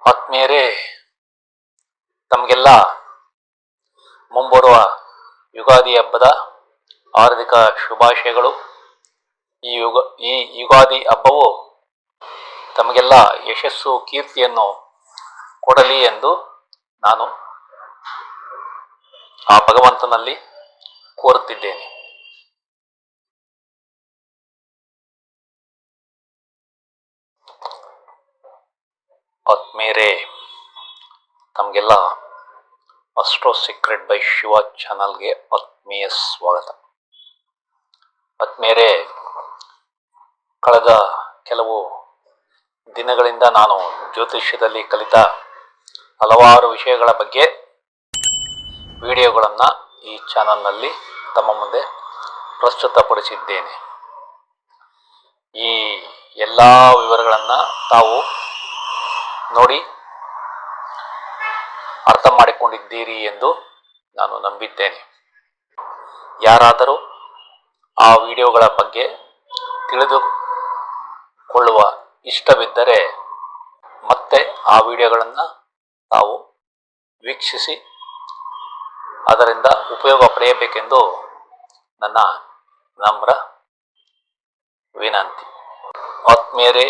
ಆತ್ಮೀಯರೇ, ತಮಗೆಲ್ಲ ಮುಂಬರುವ ಯುಗಾದಿ ಹಬ್ಬದ ಹಾರ್ದಿಕ ಶುಭಾಶಯಗಳು. ಈ ಯುಗಾದಿ ಹಬ್ಬವು ತಮಗೆಲ್ಲ ಯಶಸ್ಸು ಕೀರ್ತಿಯನ್ನು ಕೊಡಲಿ ಎಂದು ನಾನು ಆ ಭಗವಂತನಲ್ಲಿ ಕೋರುತ್ತಿದ್ದೇನೆ. ಆತ್ಮೀಯರೇ, ತಮಗೆಲ್ಲ ಅಸ್ಟ್ರೋ ಸೀಕ್ರೆಟ್ ಬೈ ಶಿವ ಚಾನಲ್ಗೆ ಆತ್ಮೀಯ ಸ್ವಾಗತ. ಆತ್ಮೀಯರೇ, ಕಳೆದ ಕೆಲವು ದಿನಗಳಿಂದ ನಾನು ಜ್ಯೋತಿಷ್ಯದಲ್ಲಿ ಕಲಿತ ಹಲವಾರು ವಿಷಯಗಳ ಬಗ್ಗೆ ವಿಡಿಯೋಗಳನ್ನು ಈ ಚಾನಲ್ನಲ್ಲಿ ತಮ್ಮ ಮುಂದೆ ಪ್ರಸ್ತುತಪಡಿಸಿದ್ದೇನೆ. ಈ ಎಲ್ಲ ವಿವರಗಳನ್ನು ತಾವು ನೋಡಿ ಅರ್ಥ ಮಾಡಿಕೊಂಡಿದ್ದೀರಿ ಎಂದು ನಾನು ನಂಬಿದ್ದೇನೆ. ಯಾರಾದರೂ ಆ ವಿಡಿಯೋಗಳ ಬಗ್ಗೆ ತಿಳಿದುಕೊಳ್ಳುವ ಇಷ್ಟವಿದ್ದರೆ ಮತ್ತೆ ಆ ವಿಡಿಯೋಗಳನ್ನು ತಾವು ವೀಕ್ಷಿಸಿ ಅದರಿಂದ ಉಪಯೋಗ ಪಡೆಯಬೇಕೆಂದು ನನ್ನ ನಮ್ರ ವಿನಂತಿ. ಆತ್ಮೀಯರೇ,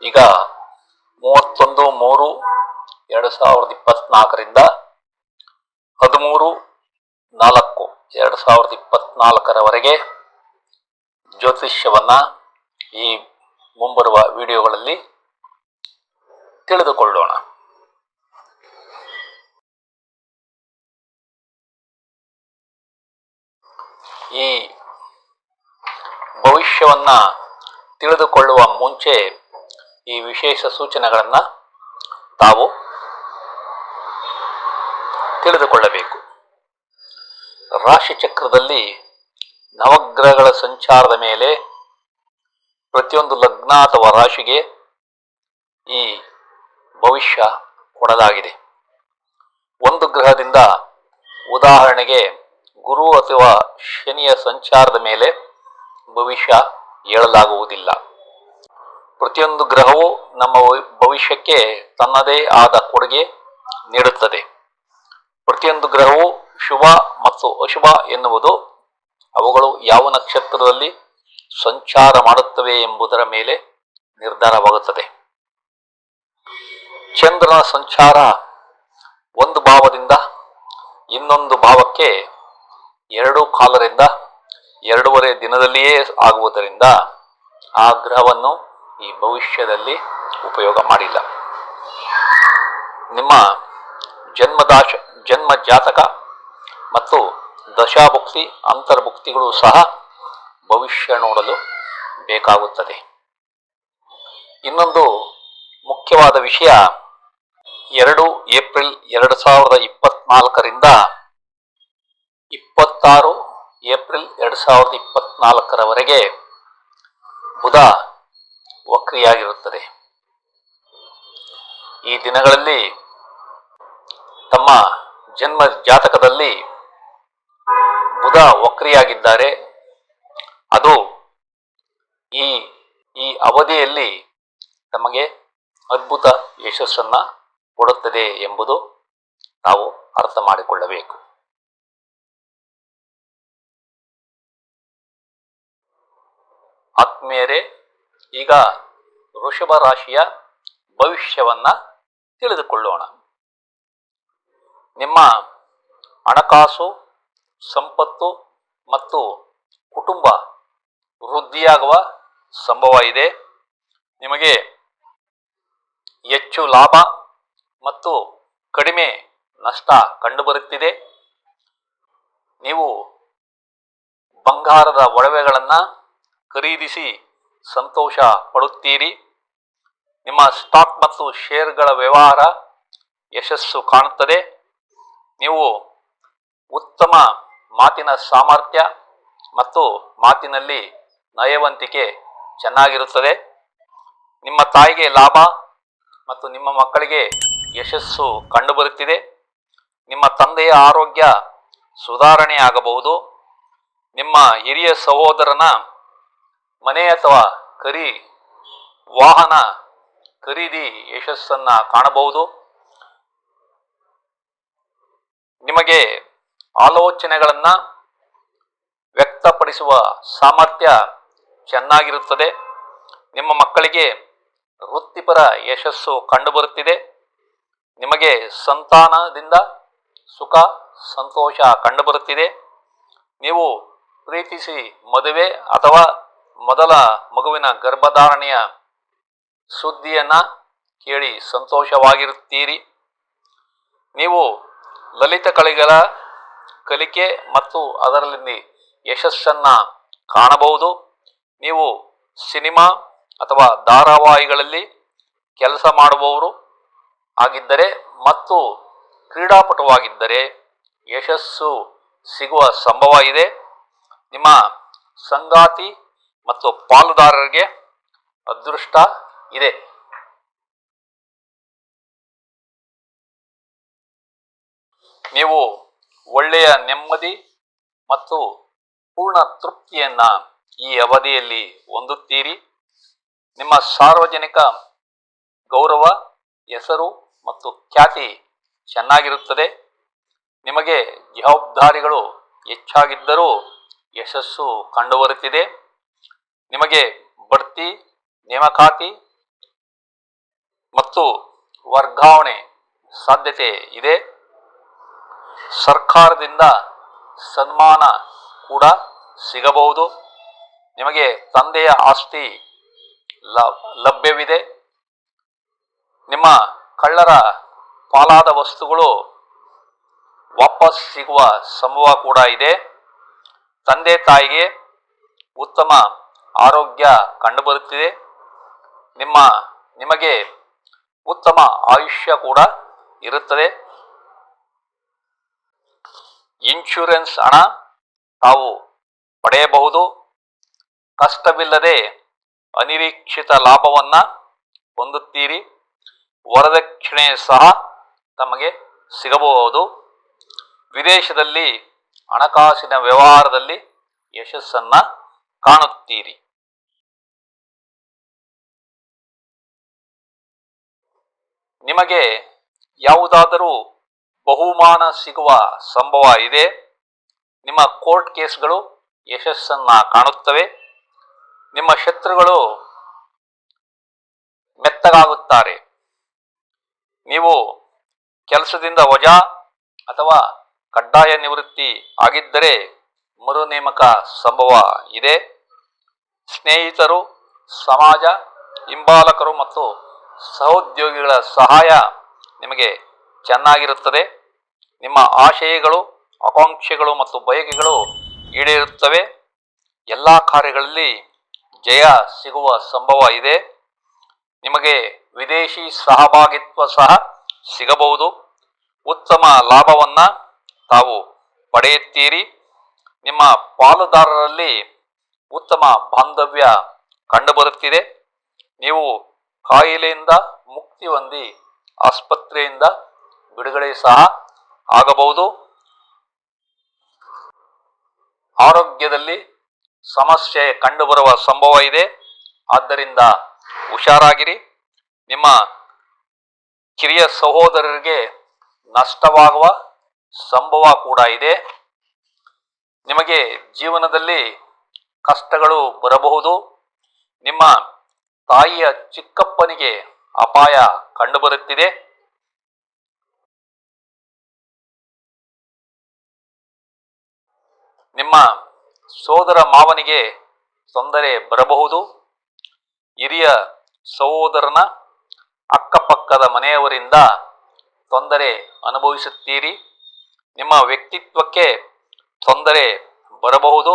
ಈಗ 31/3/2024 13/4/2024 ಜ್ಯೋತಿಷ್ಯವನ್ನ ಈ ಮುಂಬರುವ ವಿಡಿಯೋಗಳಲ್ಲಿ ತಿಳಿದುಕೊಳ್ಳೋಣ. ಈ ಭವಿಷ್ಯವನ್ನ ತಿಳಿದುಕೊಳ್ಳುವ ಮುಂಚೆ ಈ ವಿಶೇಷ ಸೂಚನೆಗಳನ್ನು ತಾವು ತಿಳಿದುಕೊಳ್ಳಬೇಕು. ರಾಶಿ ಚಕ್ರದಲ್ಲಿ ನವಗ್ರಹಗಳ ಸಂಚಾರದ ಮೇಲೆ ಪ್ರತಿಯೊಂದು ಲಗ್ನ ಅಥವಾ ರಾಶಿಗೆ ಈ ಭವಿಷ್ಯ ಕೊಡಲಾಗಿದೆ. ಒಂದು ಗ್ರಹದಿಂದ, ಉದಾಹರಣೆಗೆ ಗುರು ಅಥವಾ ಶನಿಯ ಸಂಚಾರದ ಮೇಲೆ ಭವಿಷ್ಯ ಹೇಳಲಾಗುವುದಿಲ್ಲ. ಪ್ರತಿಯೊಂದು ಗ್ರಹವು ನಮ್ಮ ಭವಿಷ್ಯಕ್ಕೆ ತನ್ನದೇ ಆದ ಕೊಡುಗೆ ನೀಡುತ್ತದೆ. ಪ್ರತಿಯೊಂದು ಗ್ರಹವು ಶುಭ ಮತ್ತು ಅಶುಭ ಎನ್ನುವುದು ಅವುಗಳು ಯಾವ ನಕ್ಷತ್ರದಲ್ಲಿ ಸಂಚಾರ ಮಾಡುತ್ತವೆ ಎಂಬುದರ ಮೇಲೆ ನಿರ್ಧಾರವಾಗುತ್ತದೆ. ಚಂದ್ರನ ಸಂಚಾರ ಒಂದು ಭಾವದಿಂದ ಇನ್ನೊಂದು ಭಾವಕ್ಕೆ 2 ರಿಂದ 2.5 ದಿನದಲ್ಲಿಯೇ ಆಗುವುದರಿಂದ ಆ ಗ್ರಹವನ್ನು ಈ ಭವಿಷ್ಯದಲ್ಲಿ ಉಪಯೋಗ ಮಾಡಿಲ್ಲ. ನಿಮ್ಮ ಜನ್ಮ ಜಾತಕ ಮತ್ತು ದಶಾಭುಕ್ತಿ ಅಂತರ್ಭುಕ್ತಿಗಳು ಸಹ ಭವಿಷ್ಯ ನೋಡಲು ಬೇಕಾಗುತ್ತದೆ. ಇನ್ನೊಂದು ಮುಖ್ಯವಾದ ವಿಷಯ, 2 ಏಪ್ರಿಲ್ 2024 26 ಏಪ್ರಿಲ್ 2024 ಬುಧ ವಕ್ರಿಯಾಗಿರುತ್ತದೆ. ಈ ದಿನಗಳಲ್ಲಿ ತಮ್ಮ ಜನ್ಮ ಜಾತಕದಲ್ಲಿ ಬುಧ ವಕ್ರಿಯಾಗಿದ್ದಾರೆ. ಅದು ಈ ಅವಧಿಯಲ್ಲಿ ತಮಗೆ ಅದ್ಭುತ ಯಶಸ್ಸನ್ನ ಕೊಡುತ್ತದೆ ಎಂಬುದು ನಾವು ಅರ್ಥ ಮಾಡಿಕೊಳ್ಳಬೇಕು. ಆತ್ಮೀಯರೇ, ಈಗ ವೃಷಭ ರಾಶಿಯ ಭವಿಷ್ಯವನ್ನ ತಿಳಿದುಕೊಳ್ಳೋಣ. ನಿಮ್ಮ ಹಣಕಾಸು, ಸಂಪತ್ತು ಮತ್ತು ಕುಟುಂಬ ವೃದ್ಧಿಯಾಗುವ ಸಂಭವ ಇದೆ. ನಿಮಗೆ ಹೆಚ್ಚು ಲಾಭ ಮತ್ತು ಕಡಿಮೆ ನಷ್ಟ ಕಂಡುಬರುತ್ತಿದೆ. ನೀವು ಬಂಗಾರದ ಒಡವೆಗಳನ್ನು ಖರೀದಿಸಿ ಸಂತೋಷ ಪಡುತ್ತೀರಿ. ನಿಮ್ಮ ಸ್ಟಾಕ್ ಮತ್ತು ಶೇರ್ಗಳ ವ್ಯವಹಾರ ಯಶಸ್ಸು ಕಾಣುತ್ತದೆ. ನೀವು ಉತ್ತಮ ಮಾತಿನ ಸಾಮರ್ಥ್ಯ ಮತ್ತು ಮಾತಿನಲ್ಲಿ ನಯವಂತಿಕೆ ಚೆನ್ನಾಗಿರುತ್ತದೆ. ನಿಮ್ಮ ತಾಯಿಗೆ ಲಾಭ ಮತ್ತು ನಿಮ್ಮ ಮಕ್ಕಳಿಗೆ ಯಶಸ್ಸು ಕಂಡುಬರುತ್ತಿದೆ. ನಿಮ್ಮ ತಂದೆಯ ಆರೋಗ್ಯ ಸುಧಾರಣೆ ಆಗಬಹುದು. ನಿಮ್ಮ ಹಿರಿಯ ಸಹೋದರನ ಮನೆ ಅಥವಾ ವಾಹನ ಖರೀದಿ ಯಶಸ್ಸನ್ನ ಕಾಣಬಹುದು. ನಿಮಗೆ ಆಲೋಚನೆಗಳನ್ನ ವ್ಯಕ್ತಪಡಿಸುವ ಸಾಮರ್ಥ್ಯ ಚೆನ್ನಾಗಿರುತ್ತದೆ. ನಿಮ್ಮ ಮಕ್ಕಳಿಗೆ ವೃತ್ತಿಪರ ಯಶಸ್ಸು ಕಂಡುಬರುತ್ತಿದೆ. ನಿಮಗೆ ಸಂತಾನದಿಂದ ಸುಖ ಸಂತೋಷ ಕಂಡುಬರುತ್ತಿದೆ. ನೀವು ಪ್ರೀತಿಸಿ ಮದುವೆ ಅಥವಾ ಮೊದಲ ಮಗುವಿನ ಗರ್ಭಧಾರಣೆಯ ಸುದ್ದಿಯನ್ನ ಕೇಳಿ ಸಂತೋಷವಾಗಿರುತ್ತೀರಿ. ನೀವು ಲಲಿತ ಕಲೆಗಳ ಕಲಿಕೆ ಮತ್ತು ಅದರಲ್ಲಿ ಯಶಸ್ಸನ್ನ ಕಾಣಬಹುದು. ನೀವು ಸಿನಿಮಾ ಅಥವಾ ಧಾರಾವಾಹಿಗಳಲ್ಲಿ ಕೆಲಸ ಮಾಡುವವರು ಆಗಿದ್ದರೆ ಮತ್ತು ಕ್ರೀಡಾಪಟುವಾಗಿದ್ದರೆ ಯಶಸ್ಸು ಸಿಗುವ ಸಂಭವ ಇದೆ. ನಿಮ್ಮ ಸಂಗಾತಿ ಮತ್ತು ಪಾಲುದಾರರಿಗೆ ಅದೃಷ್ಟ ಇದೆ. ನೀವು ಒಳ್ಳೆಯ ನೆಮ್ಮದಿ ಮತ್ತು ಪೂರ್ಣ ತೃಪ್ತಿಯನ್ನ ಈ ಅವಧಿಯಲ್ಲಿ ಹೊಂದುತ್ತೀರಿ. ನಿಮ್ಮ ಸಾರ್ವಜನಿಕ ಗೌರವ, ಹೆಸರು ಮತ್ತು ಖ್ಯಾತಿ ಚೆನ್ನಾಗಿರುತ್ತದೆ. ನಿಮಗೆ ಜವಾಬ್ದಾರಿಗಳು ಹೆಚ್ಚಾಗಿದ್ದರೂ ಯಶಸ್ಸು ಕಂಡುಬರುತ್ತಿದೆ. ನಿಮಗೆ ಬಡ್ತಿ, ನೇಮಕಾತಿ ಮತ್ತು ವರ್ಗಾವಣೆ ಸಾಧ್ಯತೆ ಇದೆ. ಸರ್ಕಾರದಿಂದ ಸನ್ಮಾನ ಕೂಡ ಸಿಗಬಹುದು. ನಿಮಗೆ ತಂದೆಯ ಆಸ್ತಿ ಲಭ್ಯವಿದೆ. ನಿಮ್ಮ ಕಳ್ಳರ ಪಾಲಾದ ವಸ್ತುಗಳು ವಾಪಸ್ ಸಿಗುವ ಸಂಭವ ಕೂಡ ಇದೆ. ತಂದೆ ತಾಯಿಗೆ ಉತ್ತಮ ಆರೋಗ್ಯ ಕಂಡುಬರುತ್ತಿದೆ. ನಿಮಗೆ ಉತ್ತಮ ಆಯುಷ್ಯ ಕೂಡ ಇರುತ್ತದೆ. ಇನ್ಶೂರೆನ್ಸ್ ಹಣ ತಾವು ಪಡೆಯಬಹುದು. ಕಷ್ಟವಿಲ್ಲದೆ ಅನಿರೀಕ್ಷಿತ ಲಾಭವನ್ನ ಹೊಂದುತ್ತೀರಿ. ವರದಕ್ಷಿಣೆ ಸಹ ತಮಗೆ ಸಿಗಬಹುದು. ವಿದೇಶದಲ್ಲಿ ಹಣಕಾಸಿನ ವ್ಯವಹಾರದಲ್ಲಿ ಯಶಸ್ಸನ್ನ ಕಾಣುತ್ತೀರಿ. ನಿಮಗೆ ಯಾವುದಾದರೂ ಬಹುಮಾನ ಸಿಗುವ ಸಂಭವ ಇದೆ. ನಿಮ್ಮ ಕೋರ್ಟ್ ಕೇಸ್ಗಳು ಯಶಸ್ಸನ್ನ ಕಾಣುತ್ತವೆ. ನಿಮ್ಮ ಶತ್ರುಗಳು ಮೆತ್ತಗಾಗುತ್ತಾರೆ. ನೀವು ಕೆಲಸದಿಂದ ವಜಾ ಅಥವಾ ಕಡ್ಡಾಯ ನಿವೃತ್ತಿ ಆಗಿದ್ದರೆ ಮರು ನೇಮಕ ಸಂಭವ ಇದೆ. ಸ್ನೇಹಿತರು, ಸಮಾಜ, ಹಿಂಬಾಲಕರು ಮತ್ತು ಸಹೋದ್ಯೋಗಿಗಳ ಸಹಾಯ ನಿಮಗೆ ಚೆನ್ನಾಗಿರುತ್ತದೆ. ನಿಮ್ಮ ಆಶಯಗಳು, ಆಕಾಂಕ್ಷೆಗಳು ಮತ್ತು ಬಯಕೆಗಳು ಈಡೇರುತ್ತವೆ. ಎಲ್ಲ ಕಾರ್ಯಗಳಲ್ಲಿ ಜಯ ಸಿಗುವ ಸಂಭವ ಇದೆ. ನಿಮಗೆ ವಿದೇಶಿ ಸಹಭಾಗಿತ್ವ ಸಹ ಸಿಗಬಹುದು. ಉತ್ತಮ ಲಾಭವನ್ನ ತಾವು ಪಡೆಯುತ್ತೀರಿ. ನಿಮ್ಮ ಪಾಲುದಾರರಲ್ಲಿ ಉತ್ತಮ ಬಾಂಧವ್ಯ ಕಂಡುಬರುತ್ತಿದೆ. ನೀವು ಕಾಯಿಲೆಯಿಂದ ಮುಕ್ತಿ ಹೊಂದಿ ಆಸ್ಪತ್ರೆಯಿಂದ ಬಿಡುಗಡೆ ಸಹ ಆಗಬಹುದು. ಆರೋಗ್ಯದಲ್ಲಿ ಸಮಸ್ಯೆ ಕಂಡುಬರುವ ಸಂಭವ ಇದೆ. ಆದ್ದರಿಂದ ಹುಷಾರಾಗಿರಿ. ನಿಮ್ಮ ಕಿರಿಯ ಸಹೋದರರಿಗೆ ನಷ್ಟವಾಗುವ ಸಂಭವ ಕೂಡ ಇದೆ. ನಿಮಗೆ ಜೀವನದಲ್ಲಿ ಕಷ್ಟಗಳು ಬರಬಹುದು. ನಿಮ್ಮ ತಾಯಿಯ ಚಿಕ್ಕಪ್ಪನಿಗೆ ಅಪಾಯ ಕಂಡುಬರುತ್ತಿದೆ. ನಿಮ್ಮ ಸೋದರ ಮಾವನಿಗೆ ತೊಂದರೆ ಬರಬಹುದು. ಹಿರಿಯ ಸಹೋದರನ ಅಕ್ಕಪಕ್ಕದ ಮನೆಯವರಿಂದ ತೊಂದರೆ ಅನುಭವಿಸುತ್ತೀರಿ. ನಿಮ್ಮ ವ್ಯಕ್ತಿತ್ವಕ್ಕೆ ತೊಂದರೆ ಬರಬಹುದು.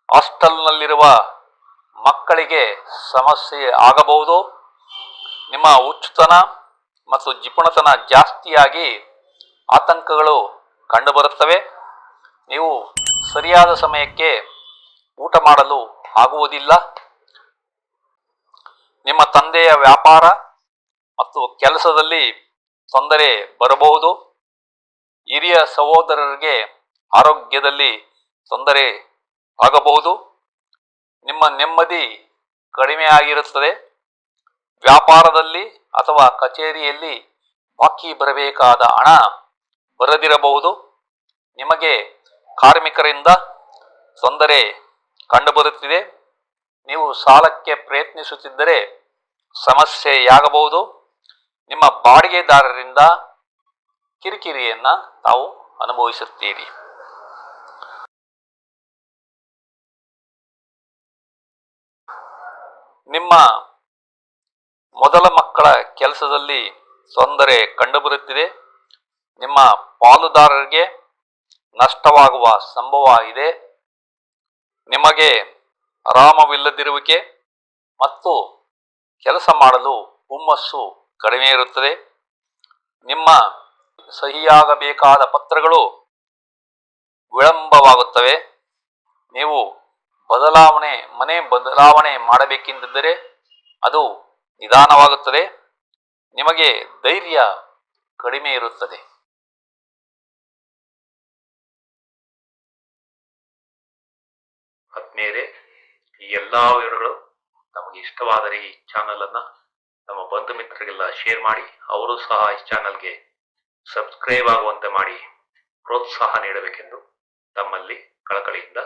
ಹಾಸ್ಟೆಲ್ನಲ್ಲಿರುವ ಮಕ್ಕಳಿಗೆ ಸಮಸ್ಯೆ ಆಗಬಹುದು. ನಿಮ್ಮ ಹುಚ್ಚುತನ ಮತ್ತು ಜಿಪುಣತನ ಜಾಸ್ತಿಯಾಗಿ ಆತಂಕಗಳು ಕಂಡುಬರುತ್ತವೆ. ನೀವು ಸರಿಯಾದ ಸಮಯಕ್ಕೆ ಊಟ ಮಾಡಲು ಆಗುವುದಿಲ್ಲ. ನಿಮ್ಮ ತಂದೆಯ ವ್ಯಾಪಾರ ಮತ್ತು ಕೆಲಸದಲ್ಲಿ ತೊಂದರೆ ಬರಬಹುದು. ಹಿರಿಯ ಸಹೋದರರಿಗೆ ಆರೋಗ್ಯದಲ್ಲಿ ತೊಂದರೆ ಆಗಬಹುದು. ನಿಮ್ಮ ನೆಮ್ಮದಿ ಕಡಿಮೆಯಾಗಿರುತ್ತದೆ. ವ್ಯಾಪಾರದಲ್ಲಿ ಅಥವಾ ಕಚೇರಿಯಲ್ಲಿ ಬಾಕಿ ಬರಬೇಕಾದ ಹಣ ಬರದಿರಬಹುದು. ನಿಮಗೆ ಕಾರ್ಮಿಕರಿಂದ ತೊಂದರೆ ಕಂಡುಬರುತ್ತಿದೆ. ನೀವು ಸಾಲಕ್ಕೆ ಪ್ರಯತ್ನಿಸುತ್ತಿದ್ದರೆ ಸಮಸ್ಯೆಯಾಗಬಹುದು. ನಿಮ್ಮ ಬಾಡಿಗೆದಾರರಿಂದ ಕಿರಿಕಿರಿಯನ್ನ ತಾವು ಅನುಭವಿಸುತ್ತೀರಿ. ನಿಮ್ಮ ಮೊದಲ ಮಕ್ಕಳ ಕೆಲಸದಲ್ಲಿ ತೊಂದರೆ ಕಂಡುಬರುತ್ತಿದೆ. ನಿಮ್ಮ ಪಾಲುದಾರರಿಗೆ ನಷ್ಟವಾಗುವ ಸಂಭವ ಇದೆ. ನಿಮಗೆ ಆರಾಮವಿಲ್ಲದಿರುವಿಕೆ ಮತ್ತು ಕೆಲಸ ಮಾಡಲು ಹುಮ್ಮಸ್ಸು ಕಡಿಮೆ ಇರುತ್ತದೆ. ನಿಮ್ಮ ಸಹಿಯಾಗಬೇಕಾದ ಪತ್ರಗಳು ವಿಳಂಬವಾಗುತ್ತವೆ. ನೀವು ಮನೆ ಬದಲಾವಣೆ ಮಾಡಬೇಕೆಂದಿದ್ದರೆ ಅದು ನಿಧಾನವಾಗುತ್ತದೆ. ನಿಮಗೆ ಧೈರ್ಯ ಕಡಿಮೆ ಇರುತ್ತದೆ. ಆತ್ಮೀಯರೇ, ಈ ಎಲ್ಲಾ ವಿವರಗಳು ನಮಗೆ ಇಷ್ಟವಾದರೆ ಈ ಚಾನಲ್ ಅನ್ನ ನಮ್ಮ ಬಂಧು ಮಿತ್ರರಿಗೆಲ್ಲ ಶೇರ್ ಮಾಡಿ, ಅವರು ಸಹ ಈ ಚಾನಲ್ಗೆ ಸಬ್ಸ್ಕ್ರೈಬ್ ಆಗುವಂತೆ ಮಾಡಿ ಪ್ರೋತ್ಸಾಹ ನೀಡಬೇಕೆಂದು ತಮ್ಮಲ್ಲಿ ಕಳಕಳಿಯಿಂದ